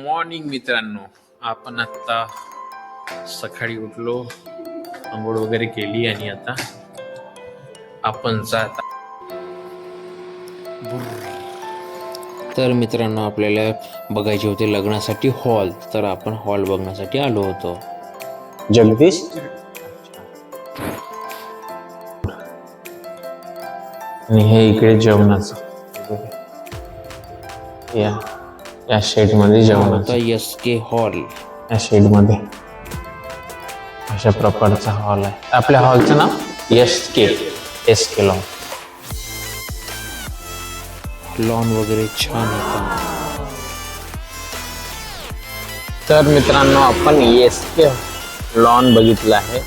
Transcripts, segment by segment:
Morning मित्रांनो. आपण आता सकाळी उठलो, आंघोळ वगैरे केली आणि आता आपण जात. तर मित्रांनो, आपल्याला बघायचे होते लग्नासाठी हॉल, तर आपण हॉल बघण्यासाठी आलो होतो. जगदीश आणि हे इकडे जेवणाचं या शेड मध्ये जेवणाचं SK हॉल. या शेड मध्ये अशा प्रकारचा हॉल आहे. आपल्या हॉलचं नाव SK लॉन. लॉन वगैरे छान होता. तर मित्रांनो, आपण SK लॉन बघितलं आहे.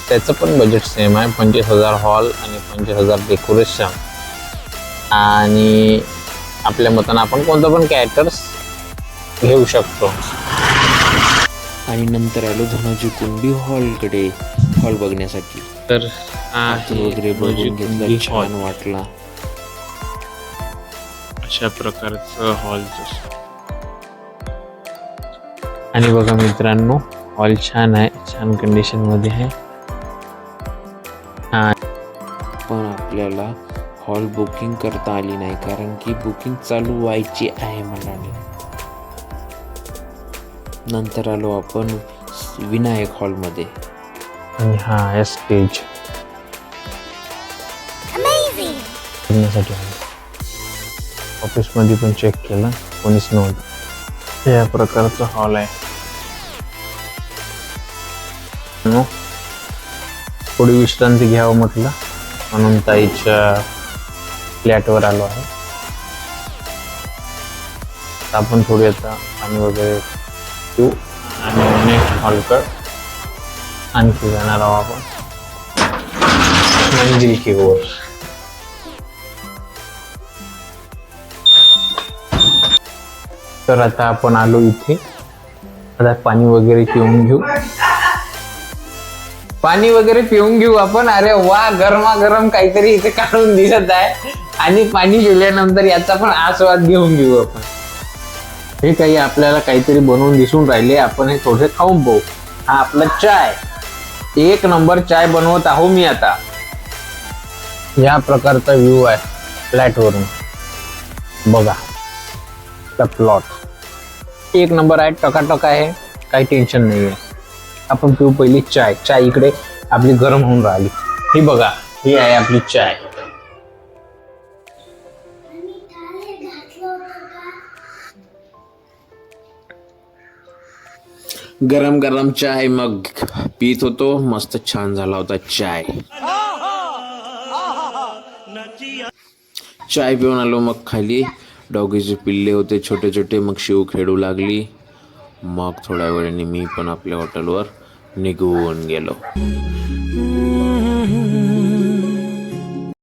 त्याचं पण बजेट सेम आहे, 25,000 हॉल आणि 25,000 डेकोरेशन. आणि आपल्या मतानं आपण कोणतं पण कॅरेक्टर्स घेऊ शकतो. आणि नंतर आलो धनाजी कुंडी हॉलकडे, हॉल बघण्यासाठी. तर वगैरे बघून घेतलं, छान वाटला. अशा प्रकारचं हॉलचं. आणि बघा मित्रांनो, हॉल छान आहे, छान कंडिशन मध्ये आहे. पण आपल्याला हॉल बुकिंग करता आली नाही, कारण की बुकिंग चालू व्हायची आहे म्हणाले. नंतर आलो आपण विनायक हॉलमध्ये. आणि हा आहे स्टेज ऑफिस मध्ये पण चेक केलं, कोणीच नव्हतं. या प्रकारचा हॉल आहे. थोडी विश्रांती घ्यावं म्हटलं म्हणून ताईच्या फ्लॅटवर आलो आहे. आपण थोडी आता पाणी वगैरे पिऊ आणि नेक्स्ट हॉलकडे आणखी जाणार आहोत आपण मंजिल की ओर. तर आता आपण आलो इथे. आता पाणी वगैरे पिऊन घेऊ आपण. अरे वा, गरमागरम काहीतरी इथे काढून दिसत आहे. आणि पाणी पिल्यानंतर याचा पण आस्वाद घेऊ आपण. हे काही आपल्याला काहीतरी बनवून दिसून राहिले, आपण हे थोडे खाऊन पाहू. हा आपला चाय, 1 नंबर चाय बनवत आहो मी आता. या प्रकारचा व्ह्यू आहे फ्लॅट वरून. बघा प्लॉट 1 नंबर आहे, टकाटक आहे, काही टेन्शन नाही आहे. आपण पिऊ पहिली चाय. चाय इकडे आपली गरम होऊन राहिली. ही बघा, ही आहे आपली चाय. गरम गरम चाय मग पीत होतो. मस्त छान झाला होता चाय. चाय पिऊन आलो मग खाली. डॉगीचे पिल्ले होते छोटे छोटे, मग शिव खेळू लागली. मग थोड्या वेळाने मी पण आपल्या हॉटेलवर निघून गेलो.